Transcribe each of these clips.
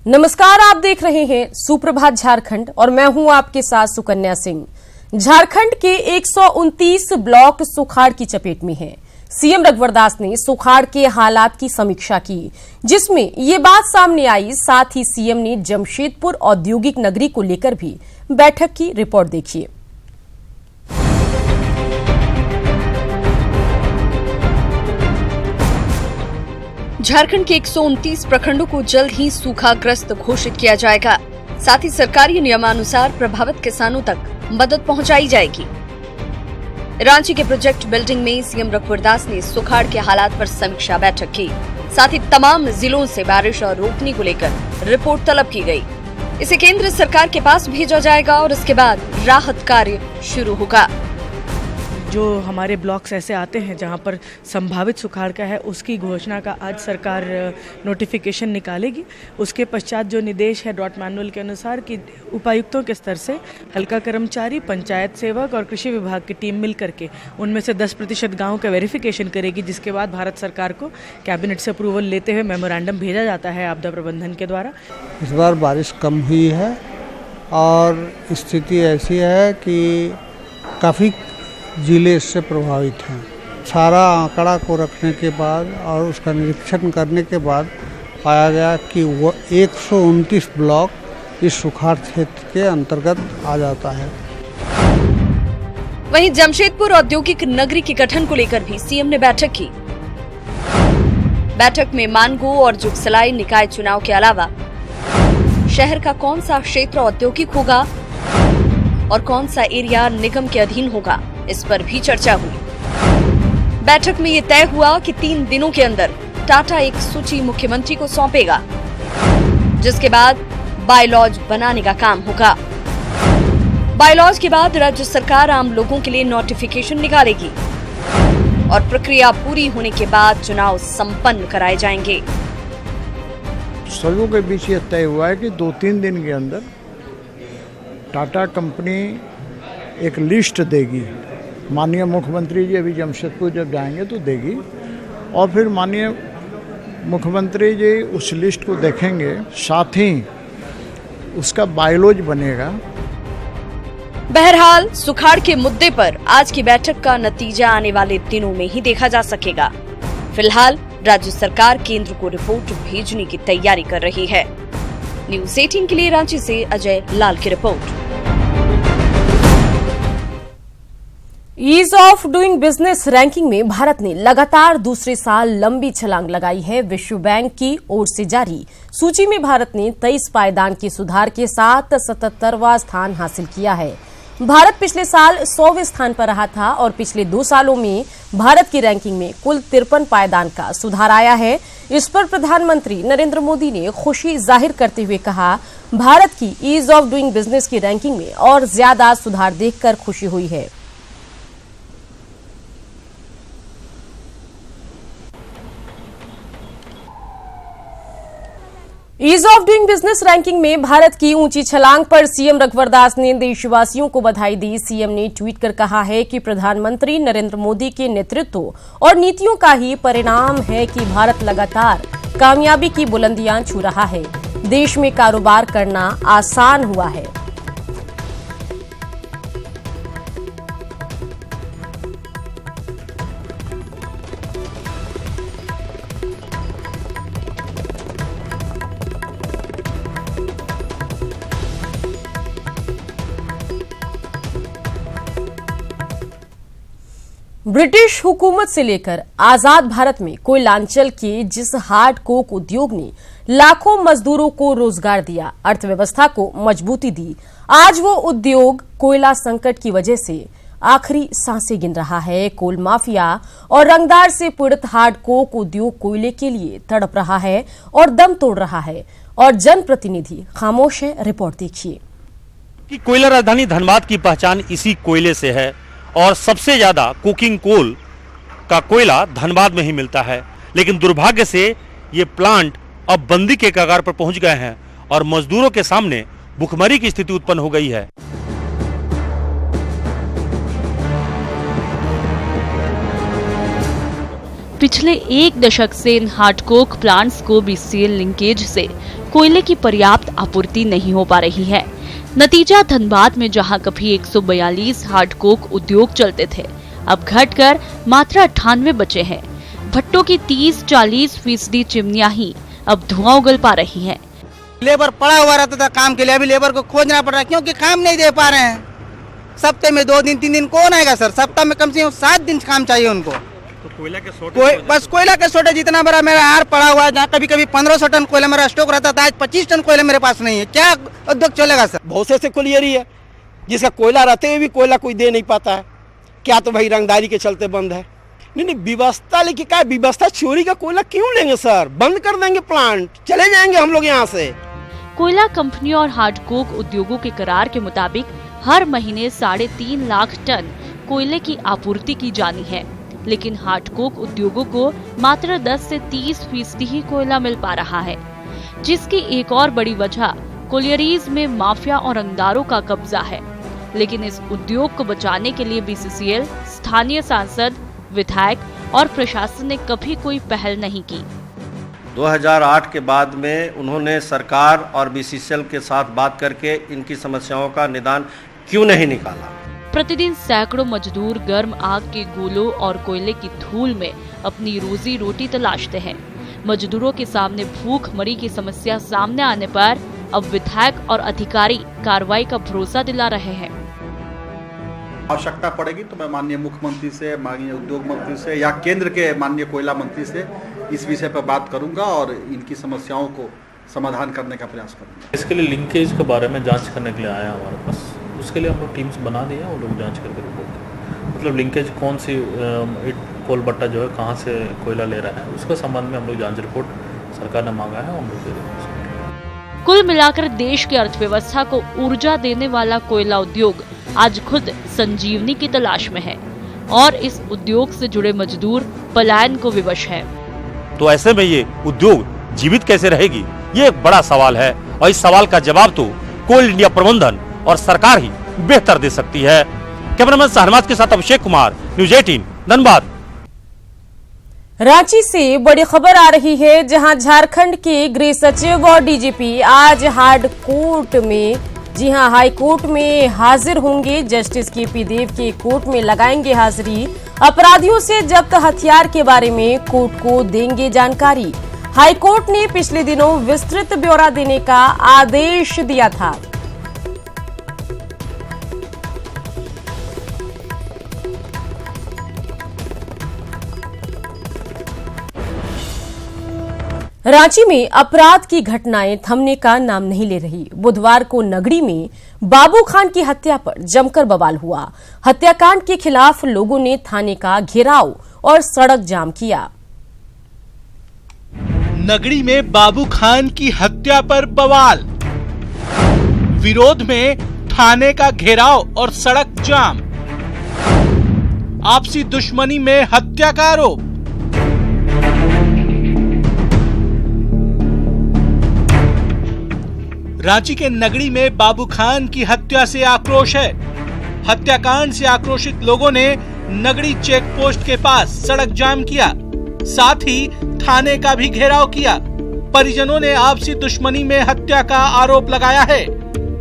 नमस्कार, आप देख रहे हैं सुप्रभात झारखंड और मैं हूं आपके साथ सुकन्या सिंह। झारखंड के 129 ब्लॉक सुखाड़ की चपेट में हैं। सीएम रघुवर दास ने सुखाड़ के हालात की समीक्षा की, जिसमें ये बात सामने आई। साथ ही सीएम ने जमशेदपुर औद्योगिक नगरी को लेकर भी बैठक की। रिपोर्ट देखिए। झारखंड के 129 प्रखंडों को जल्द ही सूखाग्रस्त घोषित किया जाएगा। साथ ही सरकारी नियमानुसार प्रभावित किसानों तक मदद पहुंचाई जाएगी। रांची के प्रोजेक्ट बिल्डिंग में सीएम रघुवर दास ने सुखाड़ के हालात पर समीक्षा बैठक की। साथ ही तमाम जिलों से बारिश और रोकने को लेकर रिपोर्ट तलब की गई। इसे केंद्र सरकार के पास भेजा जाएगा और इसके बाद राहत कार्य शुरू होगा। जो हमारे ब्लॉक्स ऐसे आते हैं जहां पर संभावित सुखाड़ का है, उसकी घोषणा का आज सरकार नोटिफिकेशन निकालेगी। उसके पश्चात जो निर्देश है डॉट मैनुअल के अनुसार कि उपायुक्तों के स्तर से हल्का कर्मचारी, पंचायत सेवक और कृषि विभाग की टीम मिल करके उनमें से 10% गाँव का वेरिफिकेशन करेगी, जिसके बाद भारत सरकार को कैबिनेट से अप्रूवल लेते हुए मेमोरेंडम भेजा जाता है आपदा प्रबंधन के द्वारा। इस बार बारिश कम हुई है और स्थिति ऐसी है कि काफ़ी जिले इससे प्रभावित हैं। सारा आंकड़ा को रखने के बाद और उसका निरीक्षण करने के बाद पाया गया कि वो 129 ब्लॉक इस सुखाड़ क्षेत्र के अंतर्गत आ जाता है। वहीं जमशेदपुर औद्योगिक नगरी के गठन को लेकर भी सीएम ने बैठक की। बैठक में मानगो और जुगसलाई निकाय चुनाव के अलावा शहर का कौन सा क्षेत्र औद्योगिक होगा और कौन सा एरिया निगम के अधीन होगा, इस पर भी चर्चा हुई। बैठक में ये तय हुआ कि 3 दिनों के अंदर टाटा एक सूची मुख्यमंत्री को सौंपेगा, जिसके बाद बायलॉज बनाने का काम होगा। बायलॉज के बाद राज्य सरकार आम लोगों के लिए नोटिफिकेशन निकालेगी और प्रक्रिया पूरी होने के बाद चुनाव संपन्न कराए जाएंगे। सबों के बीच ये तय हुआ है कि 2-3 दिन के अंदर टाटा कंपनी एक लिस्ट देगी। माननीय मुख्यमंत्री जी अभी जमशेदपुर जब जाएंगे तो देगी और फिर माननीय मुख्यमंत्री जी उस लिस्ट को देखेंगे, साथ ही उसका बायलॉज बनेगा। बहरहाल सुखाड़ के मुद्दे पर आज की बैठक का नतीजा आने वाले दिनों में ही देखा जा सकेगा। फिलहाल राज्य सरकार केंद्र को रिपोर्ट भेजने की तैयारी कर रही है। न्यूज़ 18 के लिए रांची से अजय लाल की रिपोर्ट। Ease of doing business ranking में भारत ने लगातार दूसरे साल लंबी छलांग लगाई है। विश्व बैंक की ओर से जारी सूची में भारत ने 23 पायदान के सुधार के साथ 77वां स्थान हासिल किया है। भारत पिछले साल 100वें स्थान पर रहा था और पिछले 2 सालों में भारत की रैंकिंग में कुल 53 पायदान का सुधार आया है। इस पर प्रधानमंत्री नरेंद्र मोदी ने खुशी जाहिर करते हुए कहा, भारत की ईज ऑफ डूइंग बिजनेस की रैंकिंग में और ज्यादा सुधार देखकर खुशी हुई है। Ease of doing business ranking में भारत की ऊंची छलांग पर सीएम रघुवर दास ने देशवासियों को बधाई दी। सीएम ने ट्वीट कर कहा है कि प्रधानमंत्री नरेंद्र मोदी के नेतृत्व और नीतियों का ही परिणाम है कि भारत लगातार कामयाबी की बुलंदियां छू रहा है। देश में कारोबार करना आसान हुआ है। ब्रिटिश हुकूमत से लेकर आजाद भारत में कोयलांचल के जिस हार्ड कोक उद्योग ने लाखों मजदूरों को रोजगार दिया, अर्थव्यवस्था को मजबूती दी, आज वो उद्योग कोयला संकट की वजह से आखिरी सांसें गिन रहा है। कोल माफिया और रंगदार से पीड़ित हार्ड कोक उद्योग कोयले के लिए तड़प रहा है और दम तोड़ रहा है और जनप्रतिनिधि खामोश है। रिपोर्ट देखिए। कि कोयला राजधानी धनबाद की पहचान इसी कोयले से है और सबसे ज्यादा कुकिंग कोल का कोयला धनबाद में ही मिलता है। लेकिन दुर्भाग्य से ये प्लांट अब बंदी के कगार पर पहुंच गए हैं और मजदूरों के सामने भुखमरी की स्थिति उत्पन्न हो गई है। पिछले 1 दशक से इन हार्ड कोक प्लांट्स को बीसीसीएल लिंकेज से कोयले की पर्याप्त आपूर्ति नहीं हो पा रही है। नतीजा धनबाद में जहां कभी 142 हार्ड कोक उद्योग चलते थे, अब घटकर मात्र 98 बचे हैं। भट्टों की 30-40% चिमनियां ही अब धुआं उगल पा रही हैं। लेबर पड़ा हुआ रहता था काम के लिए, अभी लेबर को खोजना पड़ रहा है क्योंकि काम नहीं दे पा रहे हैं। सप्ताह में 2 दिन 3 दिन कौन आएगा सर? सप्ताह में कम से कम 7 दिन काम चाहिए उनको। तो कोयला के शॉर्टेज बस कोयला के शॉर्टेज जितना बड़ा मेरा हार पड़ा हुआ है, जहाँ कभी कभी 1500 टन कोयला मेरा स्टॉक रहता था, आज 25 टन कोयला मेरे पास नहीं है। क्या उद्योग चलेगा सर? बहुत से कोयलियरी है जिसका कोयला रहते हुए भी कोयला कोई दे नहीं पाता है। क्या तो भाई रंगदारी के चलते बंद है। नहीं व्यवस्था, लेकिन क्या व्यवस्था? चोरी का कोयला क्यों लेंगे सर? बंद कर देंगे प्लांट, चले जाएंगे हम लोग यहाँ से। कोयला कंपनियों और हार्ड कोक उद्योगों के करार के मुताबिक हर महीने 3.5 लाख टन कोयले की आपूर्ति की जानी है, लेकिन हार्ड कोक उद्योगों को मात्र 10 से 30% ही कोयला मिल पा रहा है, जिसकी एक और बड़ी वजह कोयलरीज में माफिया और रंगदारों का कब्जा है। लेकिन इस उद्योग को बचाने के लिए बीसीसीएल, स्थानीय सांसद, विधायक और प्रशासन ने कभी कोई पहल नहीं की। 2008 के बाद में उन्होंने सरकार और बीसीसीएल के साथ बात करके इनकी समस्याओं का निदान क्यों नहीं निकाला? प्रतिदिन सैकड़ों मजदूर गर्म आग के गोलों और कोयले की धूल में अपनी रोजी रोटी तलाशते हैं। मजदूरों के सामने भूखमरी की समस्या सामने आने पर अब विधायक और अधिकारी कार्रवाई का भरोसा दिला रहे हैं। आवश्यकता पड़ेगी तो मैं माननीय मुख्यमंत्री से, माननीय उद्योग मंत्री से या केंद्र के माननीय कोयला मंत्री से इस विषय पर बात करूंगा और इनकी समस्याओं को समाधान करने का प्रयास करूंगा। इसके लिए लिंकेज के बारे में जांच करने के लिए आया हमारे पास, उसके लिए हम लोग टीम्स बना दिए हैं, वो लोग जांच करके रिपोर्ट दें। मतलब लिंकेज कौन सी कोल भट्टा जो है कहाँ से कोयला ले रहा है, उसके संबंध में हम लोग जांच रिपोर्ट सरकार ने मांगा है, हम लोग दे देंगे। कुल मिलाकर देश की अर्थव्यवस्था को ऊर्जा देने वाला कोयला उद्योग आज खुद संजीवनी की तलाश में है और इस उद्योग से जुड़े मजदूर पलायन को विवश है। तो ऐसे में ये उद्योग जीवित कैसे रहेगी, ये एक बड़ा सवाल है और इस सवाल का जवाब तो कोल इंडिया प्रबंधन और सरकार ही बेहतर दे सकती है। कैमरामैन शहनाज के साथ अभिषेक कुमार, न्यूज़ 18 धनबाद। रांची से बड़ी खबर आ रही है, जहां झारखंड के गृह सचिव और डीजीपी आज हाई कोर्ट में हाजिर होंगे। जस्टिस केपी देव के कोर्ट में लगाएंगे हाजिरी। अपराधियों से जब्त हथियार के बारे में कोर्ट को देंगे जानकारी। हाई कोर्ट ने पिछले दिनों विस्तृत ब्यौरा देने का आदेश दिया था। रांची में अपराध की घटनाएं थमने का नाम नहीं ले रही। बुधवार को नगरी में बाबू खान की हत्या पर जमकर बवाल हुआ। हत्याकांड के खिलाफ लोगों ने थाने का घेराव और सड़क जाम किया। नगरी में बाबू खान की हत्या पर बवाल, विरोध में थाने का घेराव और सड़क जाम, आपसी दुश्मनी में हत्या का आरोप। रांची के नगरी में बाबू खान की हत्या से आक्रोश है। हत्याकांड से आक्रोशित लोगों ने नगरी चेक पोस्ट के पास सड़क जाम किया, साथ ही थाने का भी घेराव किया। परिजनों ने आपसी दुश्मनी में हत्या का आरोप लगाया है,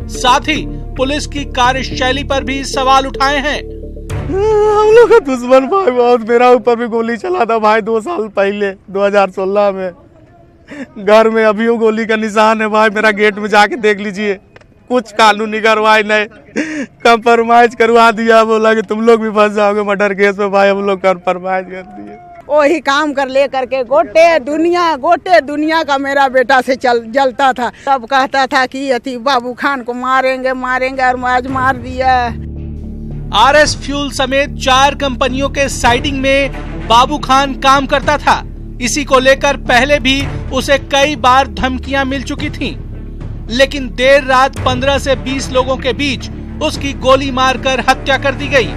साथ ही पुलिस की कार्यशैली पर भी सवाल उठाए हैं। हम लोग का दुश्मन भाई बहुत, मेरा ऊपर भी गोली चला था भाई 2 साल पहले 2016 में। घर में अभी गोली का निशान है भाई, मेरा गेट में जाके देख लीजिए। कुछ कानूनी कार्रवाई नहीं, कंप्रोमाइज करवा दिया। बोला कि तुम लोग भी फंस जाओगे मर्डर केस में, भाई हम लोग कंप्रोमाइज कर दिए। वही काम कर ले करके गोटे दुनिया का मेरा बेटा से जलता था। सब कहता था कि अति बाबू खान को मारेंगे और आज मार दिया। आरएस फ्यूल समेत 4 कंपनियों के साइडिंग में बाबू खान काम करता था। इसी को लेकर पहले भी उसे कई बार धमकियां मिल चुकी थीं, लेकिन देर रात 15 से 20 लोगों के बीच उसकी गोली मारकर हत्या कर दी गई।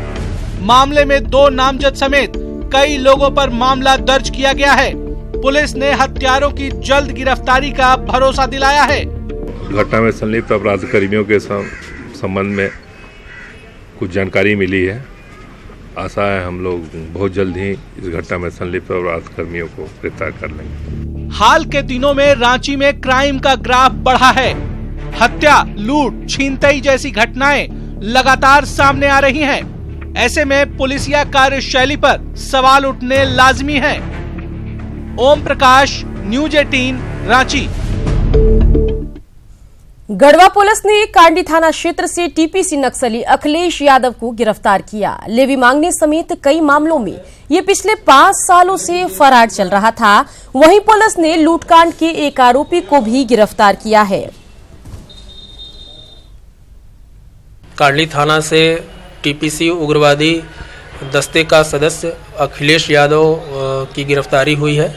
मामले में 2 नामजद समेत कई लोगों पर मामला दर्ज किया गया है। पुलिस ने हत्यारों की जल्द गिरफ्तारी का भरोसा दिलाया है। घटना में संलिप्त अपराध कर्मियों के संबंध में कुछ जानकारी मिली है। आशा है हम लोग बहुत जल्द ही इस घटना में संलिप्त अपराध कर्मियों को गिरफ्तार कर लेंगे। हाल के दिनों में रांची में क्राइम का ग्राफ बढ़ा है। हत्या, लूट, छीनताई जैसी घटनाएं लगातार सामने आ रही हैं। ऐसे में पुलिसिया कार्यशैली पर सवाल उठने लाजमी हैं। ओम प्रकाश, न्यूज 18, रांची। गढ़वा पुलिस ने कांडी थाना क्षेत्र से टीपीसी नक्सली अखिलेश यादव को गिरफ्तार किया। लेवी मांगने समेत कई मामलों में ये पिछले 5 सालों से फरार चल रहा था। वहीं पुलिस ने लूटकांड के एक आरोपी को भी गिरफ्तार किया है। कांडी थाना से टीपीसी उग्रवादी दस्ते का सदस्य अखिलेश यादव की गिरफ्तारी हुई है,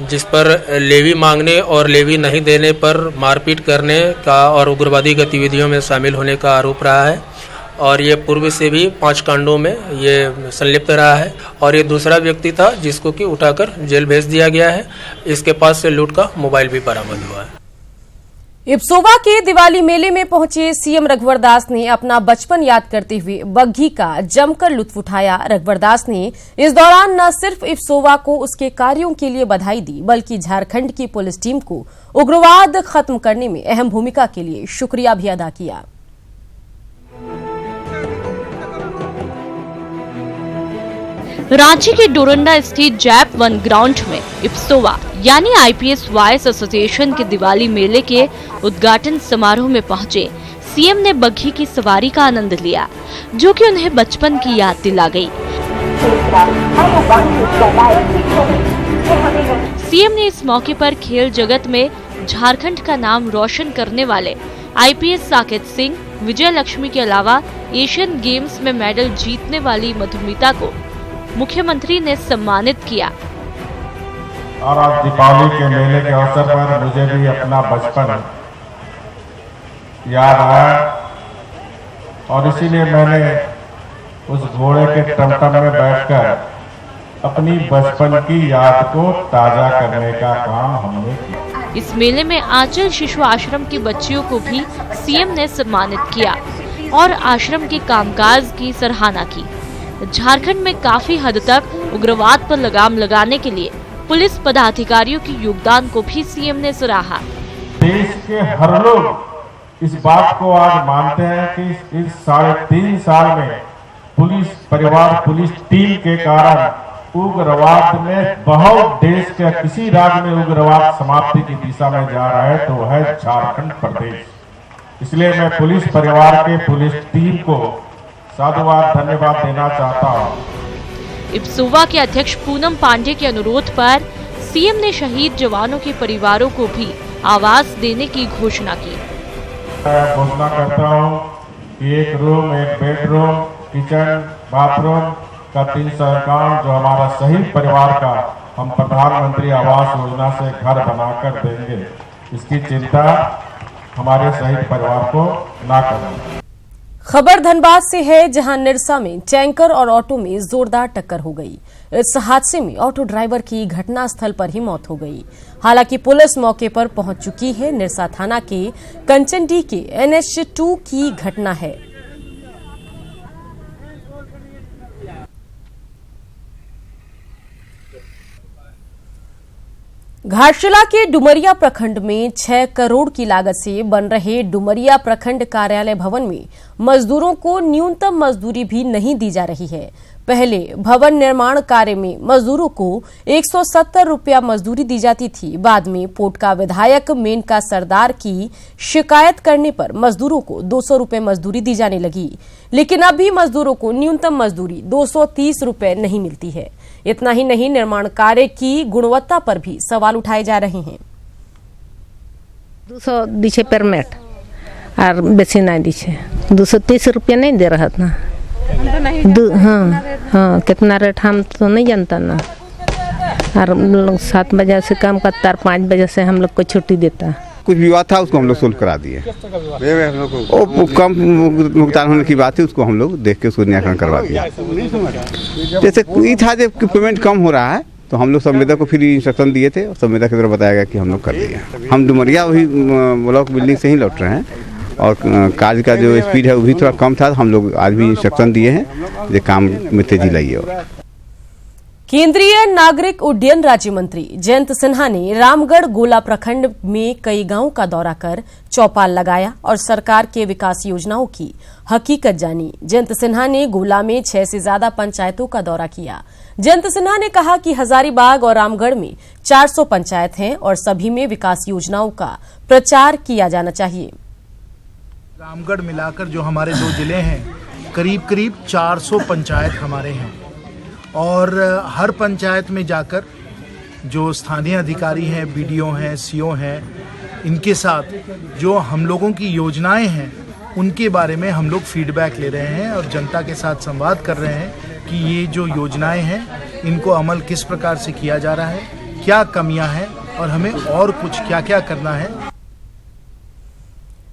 जिस पर लेवी मांगने और लेवी नहीं देने पर मारपीट करने का और उग्रवादी गतिविधियों में शामिल होने का आरोप रहा है। और ये पूर्व से भी 5 कांडों में ये संलिप्त रहा है। और ये दूसरा व्यक्ति था जिसको कि उठाकर जेल भेज दिया गया है। इसके पास से लूट का मोबाइल भी बरामद हुआ है। इब्सोवा के दिवाली मेले में पहुंचे सीएम रघुवर दास ने अपना बचपन याद करते हुए बग्घी का जमकर लुत्फ उठाया। रघुवर दास ने इस दौरान न सिर्फ इब्सोवा को उसके कार्यों के लिए बधाई दी, बल्कि झारखंड की पुलिस टीम को उग्रवाद खत्म करने में अहम भूमिका के लिए शुक्रिया भी अदा किया। रांची के डोरंडा स्थित जैप 1 ग्राउंड में इब्सोवा यानी आईपीएस वाइस एसोसिएशन के दिवाली मेले के उद्घाटन समारोह में पहुंचे सीएम ने बग्घी की सवारी का आनंद लिया, जो कि उन्हें बचपन की याद दिला गई। सीएम ने इस मौके पर खेल जगत में झारखंड का नाम रोशन करने वाले आईपीएस साकेत सिंह, विजय लक्ष्मी के अलावा एशियन गेम्स में मेडल जीतने वाली मधुमिता को मुख्यमंत्री ने सम्मानित किया। और आज दीपावली के मेले के अवसर पर मुझे भी अपना बचपन याद आया और इसीलिए मैंने उस घोड़े के टमटम में बैठकर अपनी बचपन की याद को ताजा करने का काम हमने किया। इस मेले में आंचल शिशु आश्रम की बच्चियों को भी सीएम ने सम्मानित किया और आश्रम के कामकाज की सराहना की। झारखंड में काफी हद तक उग्रवाद पर लगाम लगाने के लिए पुलिस पदाधिकारियों के योगदान को भी सीएम ने सराहा। देश के हर लोग इस बात को आज मानते हैं कि इस 3.5 साल में पुलिस परिवार, पुलिस टीम के कारण उग्रवाद में बहुत देश के किसी राज्य में उग्रवाद समाप्ति की दिशा में जा रहा है तो है झारखंड प्रदेश। इसलिए मैं पुलिस परिवार के, पुलिस टीम को साधुवाद, धन्यवाद देना चाहता हूँ। इब्सोवा के अध्यक्ष पूनम पांडे के अनुरोध पर सीएम ने शहीद जवानों के परिवारों को भी आवास देने की घोषणा की। मैं घोषणा करता हूँ कि 1 रूम, 1 बेडरूम, किचन, बाथरूम का 300 अकाउंट जो हमारा शहीद परिवार का हम प्रधानमंत्री आवास योजना से घर बनाकर देंगे, इसकी चिंता हमारे शहीद परिवार को ना करें। खबर धनबाद से है, जहां निरसा में टैंकर और ऑटो में जोरदार टक्कर हो गई। इस हादसे में ऑटो ड्राइवर की घटनास्थल पर ही मौत हो गई। हालांकि पुलिस मौके पर पहुंच चुकी है। निरसा थाना के कंचनडी के NH2 की घटना है। घाटशिला के डुमरिया प्रखंड में 6 करोड़ की लागत से बन रहे डुमरिया प्रखंड कार्यालय भवन में मजदूरों को न्यूनतम मजदूरी भी नहीं दी जा रही है। पहले भवन निर्माण कार्य में मजदूरों को 170 रुपया मजदूरी दी जाती थी। बाद में पोटका विधायक मेनका सरदार की शिकायत करने पर मजदूरों को 200 रुपये मजदूरी दी जाने लगी, लेकिन अभी मजदूरों को न्यूनतम मजदूरी 230 रुपये नहीं मिलती है। इतना ही नहीं, निर्माण कार्य की गुणवत्ता पर भी सवाल उठाए जा रहे हैं। 200 दीछे परमिट और बेसी नहीं दीछे, 230 रुपया नहीं दे रहा था। हाँ, कितना रेट हम तो नहीं जानता ना। और लोग 7 बजे से काम करता और 5 बजे से हम लोग को छुट्टी देता। कुछ विवाद था उसको हम लोग सोल्व करा दिए। कम भुगतान होने की बात है, उसको हम लोग देख के उसको निराकरण करवा दिया। जैसे ये था जब पेमेंट कम हो रहा है तो हम लोग संवेदक को फिर इंस्ट्रक्शन दिए थे और संवेदक की तरफ बताया गया कि हम लोग कर दिए। हम डुमरिया वही ब्लॉक बिल्डिंग से ही लौट रहे हैं और कार्य का जो स्पीड है वो भी थोड़ा कम था। हम लोग आज भी इंस्ट्रक्शन दिए हैं जो काम में तेजी लाइए। केंद्रीय नागरिक उड्डयन राज्य मंत्री जयंत सिन्हा ने रामगढ़ गोला प्रखंड में कई गांवों का दौरा कर चौपाल लगाया और सरकार के विकास योजनाओं की हकीकत जानी। जयंत सिन्हा ने गोला में 6 से ज्यादा पंचायतों का दौरा किया। जयंत सिन्हा ने कहा कि हजारीबाग और रामगढ़ में 400 पंचायत हैं और सभी में विकास योजनाओं का प्रचार किया जाना चाहिए। रामगढ़ मिलाकर जो हमारे 2 जिले हैं, करीब 400 पंचायत हमारे हैं और हर पंचायत में जाकर जो स्थानीय अधिकारी हैं, बीडीओ हैं, सीओ हैं, इनके साथ जो हम लोगों की योजनाएं हैं उनके बारे में हम लोग फीडबैक ले रहे हैं और जनता के साथ संवाद कर रहे हैं कि ये जो योजनाएं हैं इनको अमल किस प्रकार से किया जा रहा है, क्या कमियां हैं और हमें और कुछ क्या क्या करना है।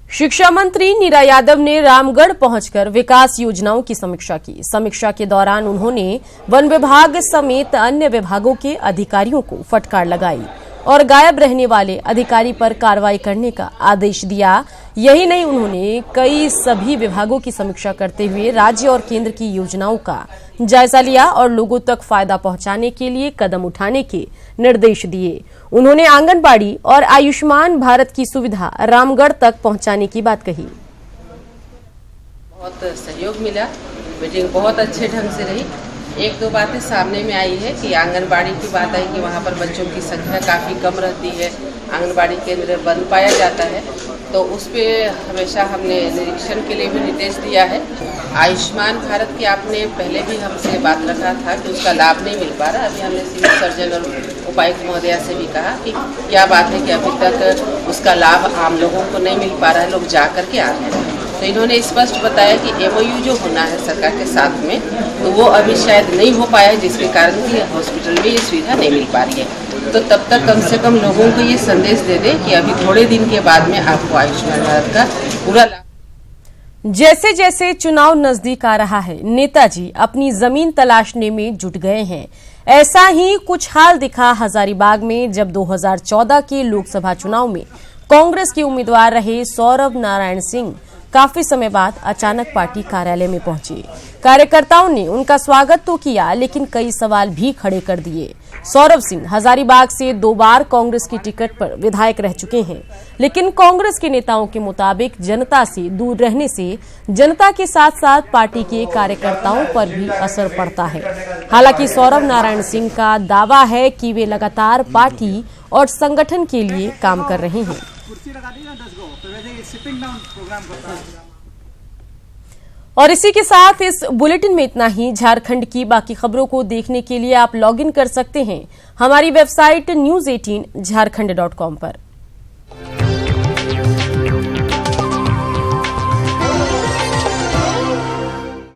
शिक्षा मंत्री नीरा यादव ने रामगढ़ पहुंचकर विकास योजनाओं की समीक्षा की। समीक्षा के दौरान उन्होंने वन विभाग समेत अन्य विभागों के अधिकारियों को फटकार लगाई और गायब रहने वाले अधिकारी पर कार्रवाई करने का आदेश दिया। यही नहीं, उन्होंने सभी विभागों की समीक्षा करते हुए राज्य और केंद्र की योजनाओं का जायजा लिया और लोगों तक फायदा पहुंचाने के लिए कदम उठाने के निर्देश दिए। उन्होंने आंगनबाड़ी और आयुष्मान भारत की सुविधा रामगढ़ तक पहुंचाने की बात कही। बहुत सहयोग मिला, मीटिंग बहुत अच्छे ढंग से रही। 1-2 बातें सामने में आई है कि आंगनबाड़ी की बात आई कि वहाँ पर बच्चों की संख्या काफ़ी कम रहती है, आंगनबाड़ी केंद्र बंद पाया जाता है, तो उस पर हमेशा हमने निरीक्षण के लिए भी निर्देश दिया है। आयुष्मान भारत की आपने पहले भी हमसे बात रखा था कि उसका लाभ नहीं मिल पा रहा। अभी हमने सिविल सर्जन और उपायुक्त महोदया से भी कहा कि क्या बात है कि अभी तक उसका लाभ आम लोगों को नहीं मिल पा रहा है, लोग जा कर के आ रहे हैं। तो इन्होंने स्पष्ट बताया कि MOU जो होना है सरकार के साथ में, तो वो अभी शायद नहीं हो पाया, जिसके कारण कि हॉस्पिटल में ये सुविधा नहीं मिल पा रही है। तो तब तक कम से कम लोगों को ये संदेश दे दें कि अभी थोड़े दिन के बाद में आपको आयुष्मान भारत का पूरा लाभ। जैसे जैसे चुनाव नजदीक आ रहा है, नेताजी अपनी जमीन तलाशने में जुट गए हैं। ऐसा ही कुछ हाल दिखा हजारीबाग में, जब 2014 के लोकसभा चुनाव में कांग्रेस के उम्मीदवार रहे सौरभ नारायण सिंह काफी समय बाद अचानक पार्टी कार्यालय में पहुंचे। कार्यकर्ताओं ने उनका स्वागत तो किया, लेकिन कई सवाल भी खड़े कर दिए। सौरभ सिंह हजारीबाग से 2 बार कांग्रेस की टिकट पर विधायक रह चुके हैं, लेकिन कांग्रेस के नेताओं के मुताबिक जनता से दूर रहने से जनता के साथ साथ पार्टी के कार्यकर्ताओं पर भी असर पड़ता है। हालांकि सौरभ नारायण सिंह का दावा है कि वे लगातार पार्टी और संगठन के लिए काम कर रहे हैं। और इसी के साथ इस बुलेटिन में इतना ही। झारखंड की बाकी खबरों को देखने के लिए आप लॉगिन कर सकते हैं हमारी वेबसाइट news18jharkhand.com पर।